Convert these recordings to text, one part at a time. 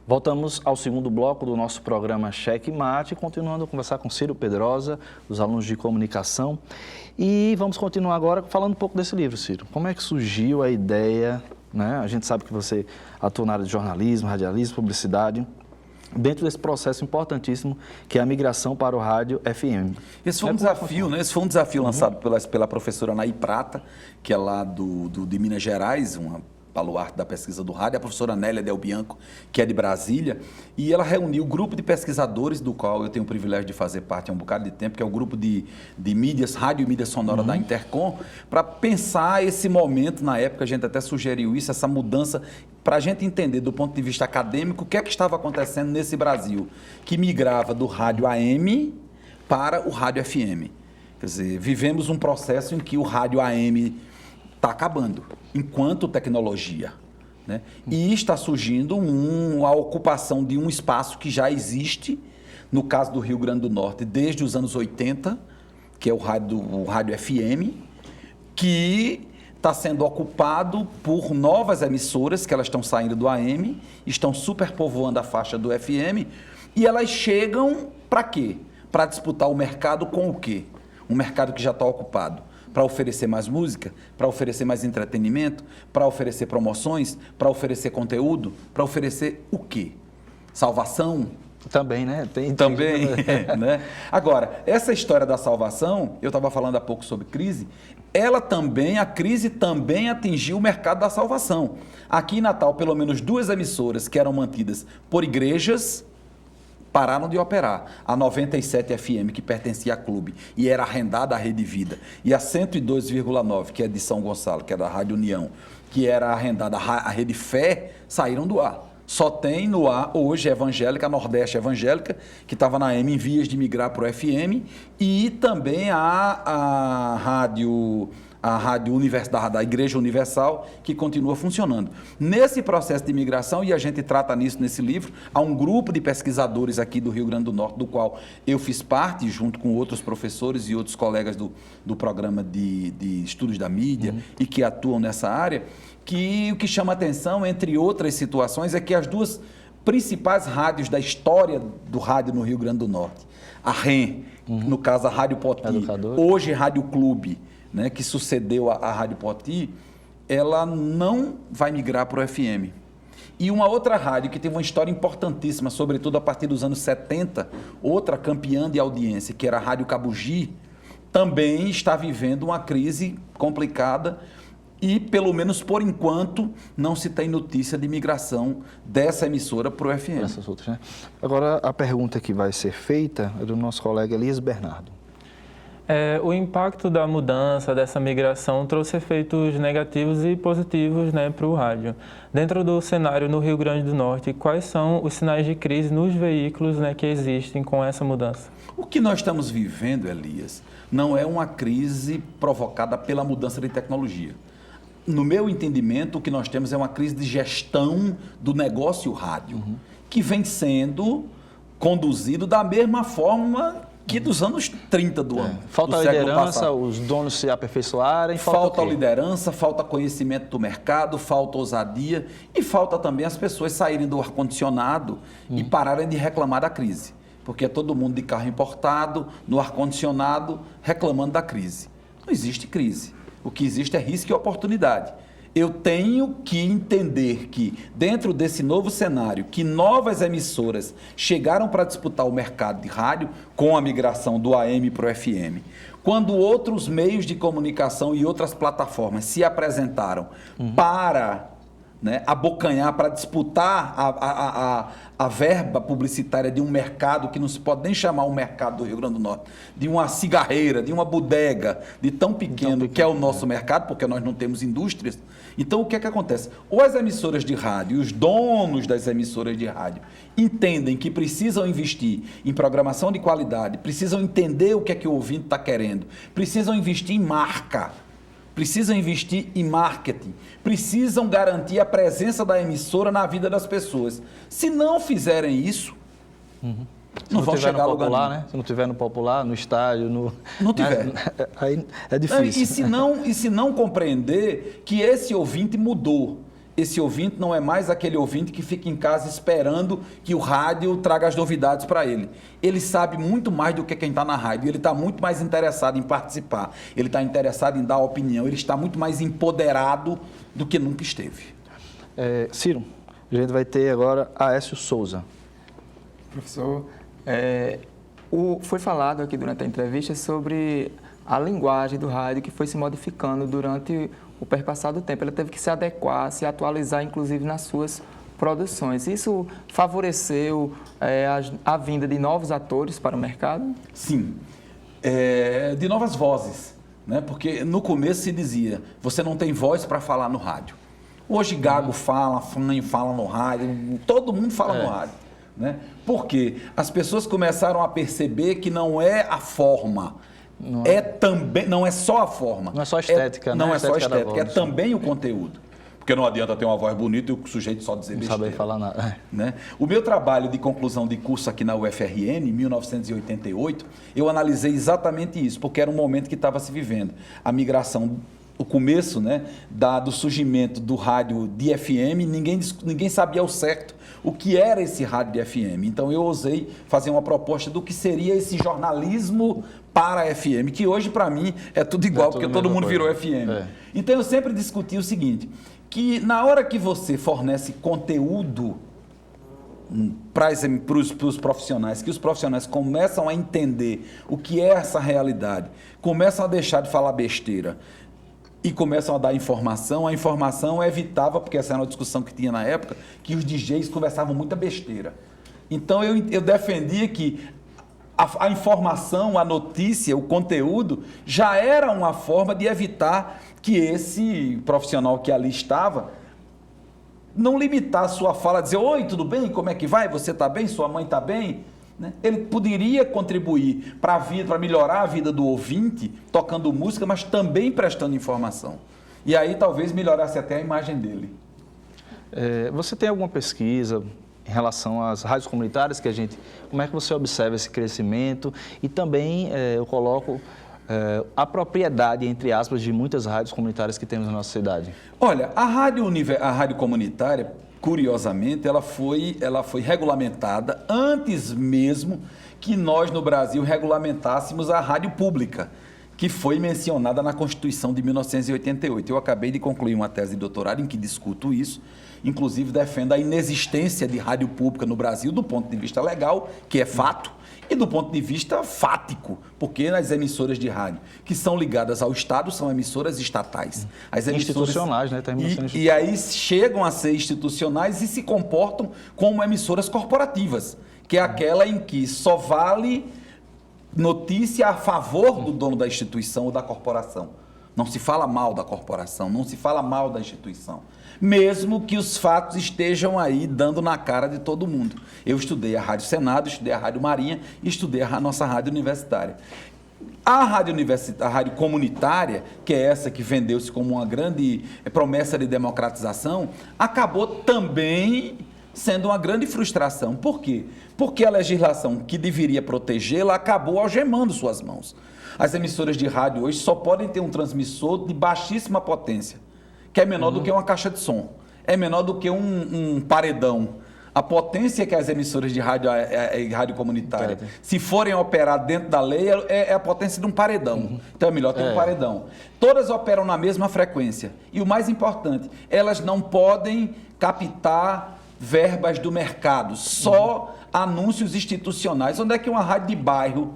Voltamos ao segundo bloco do nosso programa Cheque Mate, continuando a conversar com Ciro Pedrosa, dos alunos de comunicação. E vamos continuar agora falando um pouco desse livro, Ciro. Como é que surgiu a ideia, né? A gente sabe que você atua na área de jornalismo, radialismo, publicidade, dentro desse processo importantíssimo que é a migração para o rádio FM. Esse foi um desafio, né? Esse foi um desafio lançado pela professora Anaí Prata, que é lá de Minas Gerais, uma baluarte da pesquisa do rádio, a professora Nélia Del Bianco, que é de Brasília, e ela reuniu o grupo de pesquisadores, do qual eu tenho o privilégio de fazer parte há um bocado de tempo, que é o grupo de mídias, rádio e mídia sonora da Intercom, para pensar esse momento, na época a gente até sugeriu isso, essa mudança, para a gente entender do ponto de vista acadêmico o que é que estava acontecendo nesse Brasil, que migrava do rádio AM para o rádio FM. Quer dizer, vivemos um processo em que o rádio AM está acabando, enquanto tecnologia, né? E está surgindo a ocupação de um espaço que já existe, no caso do Rio Grande do Norte, desde os anos 80, que é o rádio FM, que está sendo ocupado por novas emissoras, que elas estão saindo do AM, estão superpovoando a faixa do FM, e elas chegam para quê? Para disputar o mercado com o quê? Um mercado que já está ocupado. Para oferecer mais música, para oferecer mais entretenimento, para oferecer promoções, para oferecer conteúdo, para oferecer o quê? Salvação? Também, né? Também, né? Agora, essa história da salvação, eu estava falando há pouco sobre crise, a crise também atingiu o mercado da salvação. Aqui em Natal, pelo menos 2 emissoras que eram mantidas por igrejas pararam de operar. A 97 FM, que pertencia a clube e era arrendada à Rede Vida, e a 102,9, que é de São Gonçalo, que é da Rádio União, que era arrendada à Rede Fé, saíram do ar. Só tem no ar hoje a Evangélica, a Nordeste Evangélica, que estava na AM em vias de migrar para o FM, e também a Rádio da Igreja Universal, que continua funcionando. Nesse processo de migração, e a gente trata nisso nesse livro, há um grupo de pesquisadores aqui do Rio Grande do Norte, do qual eu fiz parte, junto com outros professores e outros colegas do programa de estudos da mídia, e que atuam nessa área, que o que chama atenção, entre outras situações, é que as 2 principais rádios da história do rádio no Rio Grande do Norte, a REM, no caso a Rádio Poti, hoje Rádio Clube, né, que sucedeu a Rádio Poti, ela não vai migrar para o FM. E uma outra rádio que teve uma história importantíssima, sobretudo a partir dos anos 70, outra campeã de audiência, que era a Rádio Cabugi, também está vivendo uma crise complicada e, pelo menos por enquanto, não se tem notícia de migração dessa emissora para o FM. Essas outras, né? Agora, a pergunta que vai ser feita é do nosso colega Elias Bernardo. O impacto da mudança, dessa migração, trouxe efeitos negativos e positivos, né, para o rádio. Dentro do cenário no Rio Grande do Norte, quais são os sinais de crise nos veículos, né, que existem com essa mudança? O que nós estamos vivendo, Elias, não é uma crise provocada pela mudança de tecnologia. No meu entendimento, o que nós temos é uma crise de gestão do negócio rádio, que vem sendo conduzido da mesma forma que dos anos 30 do ano. Falta liderança, os donos se aperfeiçoarem. Falta liderança, falta conhecimento do mercado, falta ousadia e falta também as pessoas saírem do ar-condicionado e pararem de reclamar da crise. Porque é todo mundo de carro importado, no ar-condicionado, reclamando da crise. Não existe crise. O que existe é risco e oportunidade. Eu tenho que entender que, dentro desse novo cenário, que novas emissoras chegaram para disputar o mercado de rádio com a migração do AM para o FM. Quando outros meios de comunicação e outras plataformas se apresentaram para abocanhar, para disputar a verba publicitária de um mercado que não se pode nem chamar um mercado do Rio Grande do Norte, de uma cigarreira, de uma bodega, de tão pequeno que é o nosso mercado, porque nós não temos indústrias. Então, o que é que acontece? Ou as emissoras de rádio, os donos das emissoras de rádio, entendem que precisam investir em programação de qualidade, precisam entender o que é que o ouvinte está querendo, precisam investir em marca, precisam investir em marketing, precisam garantir a presença da emissora na vida das pessoas. Se não fizerem isso, não vão chegar a lugar nenhum. Né? Se não tiver no popular, no estádio, não tiver. Aí é difícil. E se não compreender que esse ouvinte mudou, esse ouvinte não é mais aquele ouvinte que fica em casa esperando que o rádio traga as novidades para ele. Ele sabe muito mais do que quem está na rádio. Ele está muito mais interessado em participar. Ele está interessado em dar opinião. Ele está muito mais empoderado do que nunca esteve. Ciro, a gente vai ter agora Aécio Souza. Professor, foi falado aqui durante a entrevista sobre a linguagem do rádio que foi se modificando durante o perpassar do tempo. Ela teve que se adequar, se atualizar, inclusive nas suas produções. Isso favoreceu a vinda de novos atores para o mercado? Sim, de novas vozes, né? Porque no começo se dizia, você não tem voz para falar no rádio. Hoje Gago fala, Fanho fala no rádio, todo mundo fala no rádio. Né? Porque as pessoas começaram a perceber que não é a forma, não é só a forma. Não é só estética, não é só estética, estética, é também o conteúdo. Porque não adianta ter uma voz bonita e o sujeito só dizer besteira. Não saber falar nada. Né? O meu trabalho de conclusão de curso aqui na UFRN, em 1988, eu analisei exatamente isso, porque era um momento que estava se vivendo. A migração, o começo, né, do surgimento do rádio de FM, ninguém sabia ao certo o que era esse rádio de FM. Então eu ousei fazer uma proposta do que seria esse jornalismo para FM, que hoje para mim é tudo igual, porque todo mundo virou FM. Então eu sempre discuti o seguinte, que na hora que você fornece conteúdo para os profissionais, que os profissionais começam a entender o que é essa realidade, começam a deixar de falar besteira, e começam a dar informação, a informação evitava, porque essa era uma discussão que tinha na época, que os DJs conversavam muita besteira. Então eu defendia que a informação, a notícia, o conteúdo, já era uma forma de evitar que esse profissional que ali estava não limitar a sua fala, dizer, oi, tudo bem? Como é que vai? Você está bem? Sua mãe está bem? Né? Ele poderia contribuir para melhorar a vida do ouvinte, tocando música, mas também prestando informação. E aí talvez melhorasse até a imagem dele. Você tem alguma pesquisa em relação às rádios comunitárias como é que você observa esse crescimento? E também eu coloco a propriedade, entre aspas, de muitas rádios comunitárias que temos na nossa cidade. Olha, a rádio comunitária, curiosamente, ela foi regulamentada antes mesmo que nós no Brasil regulamentássemos a rádio pública, que foi mencionada na Constituição de 1988. Eu acabei de concluir uma tese de doutorado em que discuto isso, inclusive defendo a inexistência de rádio pública no Brasil do ponto de vista legal, que é fato, e do ponto de vista fático, porque as emissoras de rádio que são ligadas ao Estado são emissoras estatais. As emissoras institucionais, né? E aí chegam a ser institucionais e se comportam como emissoras corporativas, que é aquela em que só vale notícia a favor do dono da instituição ou da corporação. Não se fala mal da corporação, não se fala mal da instituição. Mesmo que os fatos estejam aí dando na cara de todo mundo. Eu estudei a Rádio Senado, estudei a Rádio Marinha e estudei a nossa rádio universitária. A rádio comunitária, que é essa que vendeu-se como uma grande promessa de democratização, acabou também sendo uma grande frustração. Por quê? Porque a legislação que deveria protegê-la acabou algemando suas mãos. As emissoras de rádio hoje só podem ter um transmissor de baixíssima potência, que é menor do que uma caixa de som, é menor do que um paredão. A potência que as emissoras de rádio comunitária, se forem operar dentro da lei, é a potência de um paredão. Então é melhor ter um paredão. Todas operam na mesma frequência. E o mais importante, elas não podem captar verbas do mercado, só anúncios institucionais. Onde é que uma rádio de bairro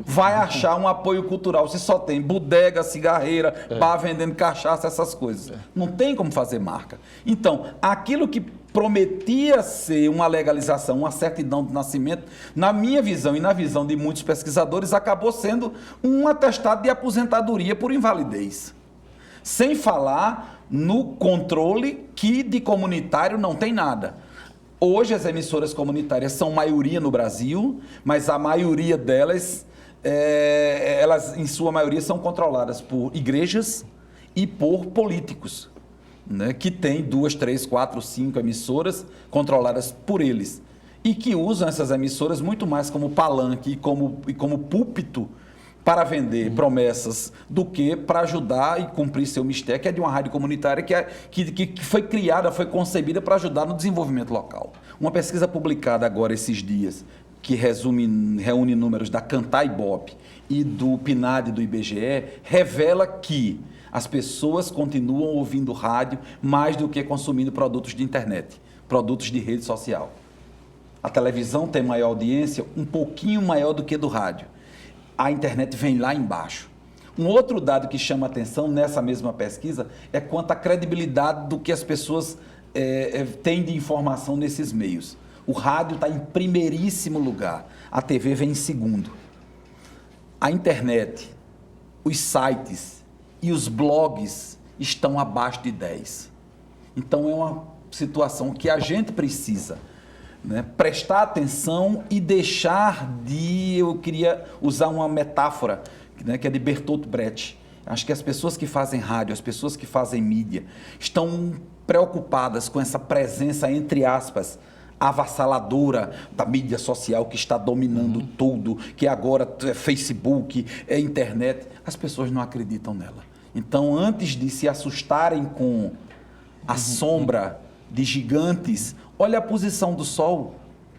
vai achar um apoio cultural? Você só tem bodega, cigarreira, bar vendendo cachaça, essas coisas. Não tem como fazer marca. Então, aquilo que prometia ser uma legalização, uma certidão de nascimento, na minha visão e na visão de muitos pesquisadores, acabou sendo um atestado de aposentadoria por invalidez. Sem falar no controle que de comunitário não tem nada. Hoje as emissoras comunitárias são maioria no Brasil, mas a maioria delas, elas em sua maioria são controladas por igrejas e por políticos, né, que tem 2, 3, 4, 5 emissoras controladas por eles e que usam essas emissoras muito mais como palanque e como púlpito para vender promessas do que para ajudar e cumprir seu mistério, que é de uma rádio comunitária que foi criada, foi concebida para ajudar no desenvolvimento local. Uma pesquisa publicada agora esses dias, que reúne números da Cantar Ibope e do PNAD do IBGE, revela que as pessoas continuam ouvindo rádio mais do que consumindo produtos de internet, produtos de rede social. A televisão tem maior audiência, um pouquinho maior do que do rádio. A internet vem lá embaixo. Um outro dado que chama atenção nessa mesma pesquisa é quanto à credibilidade do que as pessoas têm de informação nesses meios. O rádio está em primeiríssimo lugar, a TV vem em segundo. A internet, os sites e os blogs estão abaixo de 10. Então é uma situação que a gente precisa, né, prestar atenção e deixar de... Eu queria usar uma metáfora, né, que é de Bertolt Brecht. Acho que as pessoas que fazem rádio, as pessoas que fazem mídia, estão preocupadas com essa presença, entre aspas, avassaladora da mídia social que está dominando tudo, que agora é Facebook, é internet. As pessoas não acreditam nela. Então, antes de se assustarem com a sombra de gigantes, olha a posição do Sol.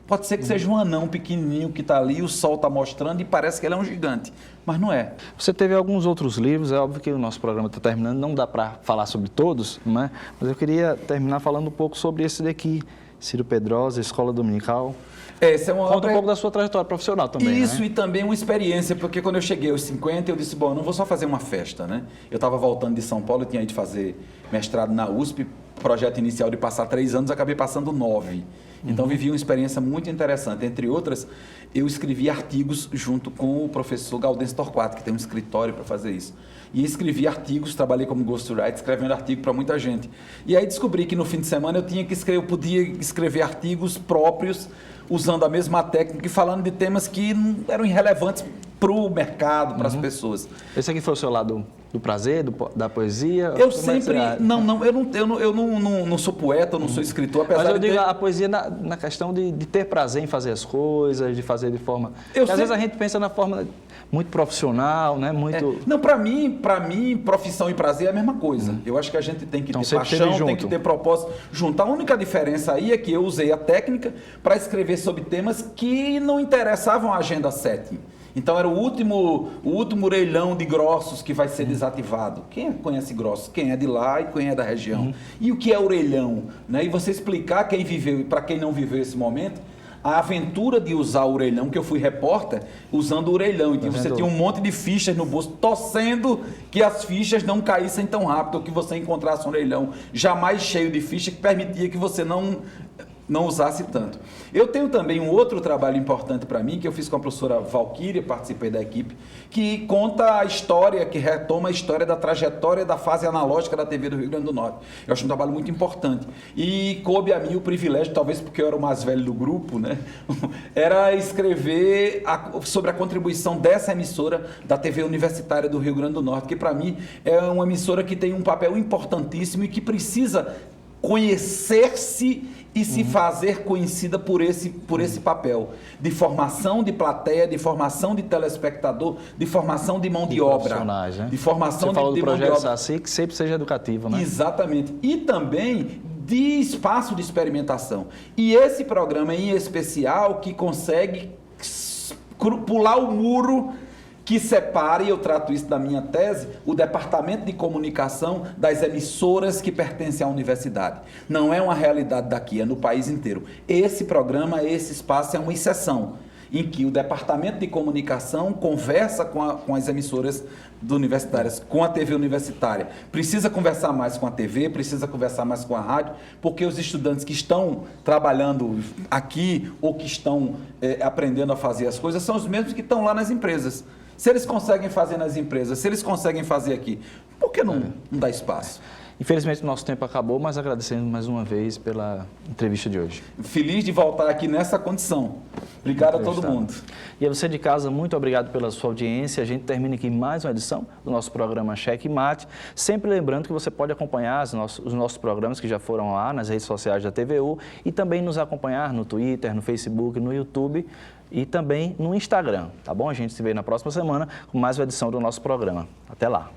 Pode ser que seja um anão pequenininho que está ali, o Sol está mostrando e parece que ele é um gigante, mas não é. Você teve alguns outros livros, é óbvio que o nosso programa está terminando, não dá para falar sobre todos, né? Mas eu queria terminar falando um pouco sobre esse daqui, Ciro Pedrosa, Escola Dominical. Essa é uma Conta obra... um pouco da sua trajetória profissional também, Isso, né? e também uma experiência, porque quando eu cheguei aos 50, eu disse, bom, eu não vou só fazer uma festa, né? Eu estava voltando de São Paulo, eu tinha ido fazer mestrado na USP, projeto inicial de passar 3 anos, acabei passando 9. Então, vivi uma experiência muito interessante. Entre outras, eu escrevi artigos junto com o professor Gaudêncio Torquato, que tem um escritório para fazer isso. E escrevi artigos, trabalhei como ghostwriter, escrevendo artigo para muita gente. E aí descobri que no fim de semana eu podia escrever artigos próprios, usando a mesma técnica e falando de temas que não eram irrelevantes para o mercado, para as pessoas. Esse aqui foi o seu lado do prazer, da poesia? Eu sempre... Eu não sou poeta, eu não sou escritor, apesar Mas eu de digo ter... a poesia na questão de ter prazer em fazer as coisas, de fazer de forma... Eu Às vezes a gente pensa na forma muito profissional, né? Muito... Não, para mim, profissão e prazer é a mesma coisa. Eu acho que a gente tem que Então, ter sempre paixão, teve tem que junto. ter propósito junto. A única diferença aí é que eu usei a técnica para escrever sobre temas que não interessavam a agenda 7. Então era o último orelhão de Grossos que vai ser desativado. Quem conhece Grossos? Quem é de lá e quem é da região. E o que é orelhão? Né? E você explicar quem viveu e para quem não viveu esse momento, a aventura de usar o orelhão, que eu fui repórter usando o orelhão. Então você tinha um monte de fichas no bolso, torcendo que as fichas não caíssem tão rápido, ou que você encontrasse um orelhão jamais cheio de ficha, que permitia que você não usasse tanto. Eu tenho também um outro trabalho importante para mim, que eu fiz com a professora Valquíria, participei da equipe, que conta a história, que retoma a história da trajetória da fase analógica da TV do Rio Grande do Norte. Eu acho um trabalho muito importante. E coube a mim o privilégio, talvez porque eu era o mais velho do grupo, né? Era escrever sobre a contribuição dessa emissora da TV Universitária do Rio Grande do Norte, que para mim é uma emissora que tem um papel importantíssimo e que precisa conhecer-se e se fazer conhecida por esse papel de formação de plateia, de formação de telespectador, de formação de mão de obra, né? de formação Você falou do de mão de projeto obra. Saci, que sempre seja educativo, né? Exatamente. E também de espaço de experimentação. E esse programa em especial que consegue pular o muro que separe, e eu trato isso da minha tese, o departamento de comunicação das emissoras que pertencem à universidade. Não é uma realidade daqui, é no país inteiro. Esse programa, esse espaço é uma exceção, em que o departamento de comunicação conversa com as emissoras universitárias, com a TV universitária. Precisa conversar mais com a TV, precisa conversar mais com a rádio, porque os estudantes que estão trabalhando aqui ou que estão aprendendo a fazer as coisas são os mesmos que estão lá nas empresas. Se eles conseguem fazer nas empresas, se eles conseguem fazer aqui, por que não dá espaço? Infelizmente, o nosso tempo acabou, mas agradecemos mais uma vez pela entrevista de hoje. Feliz de voltar aqui nessa condição. Obrigado a todo mundo. E a você de casa, muito obrigado pela sua audiência. A gente termina aqui mais uma edição do nosso programa Cheque Mate. Sempre lembrando que você pode acompanhar os nossos programas que já foram lá nas redes sociais da TVU e também nos acompanhar no Twitter, no Facebook, no YouTube e também no Instagram, tá bom? A gente se vê na próxima semana com mais uma edição do nosso programa. Até lá!